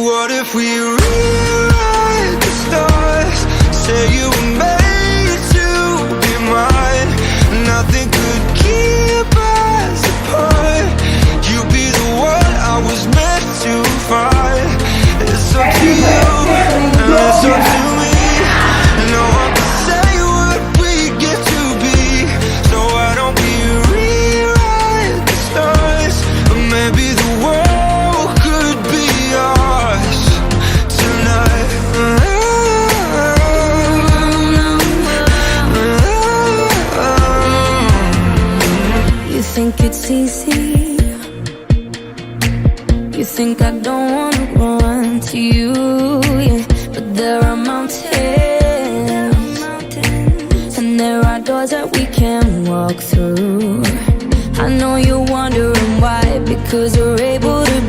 What if we rewrite the stars? Say you were made to be mine. Nothing could keep us apart. You be the one I was meant to find. It's up to you, and it's up to me. No one can say what we get to be. So why don't we rewrite the stars? Or maybe the world could be ours tonight. You think it's easy? You think I don't wanna run to you, yeah. But there are mountains, and there are doors that we can walk through. I know you're wondering why, because we're able to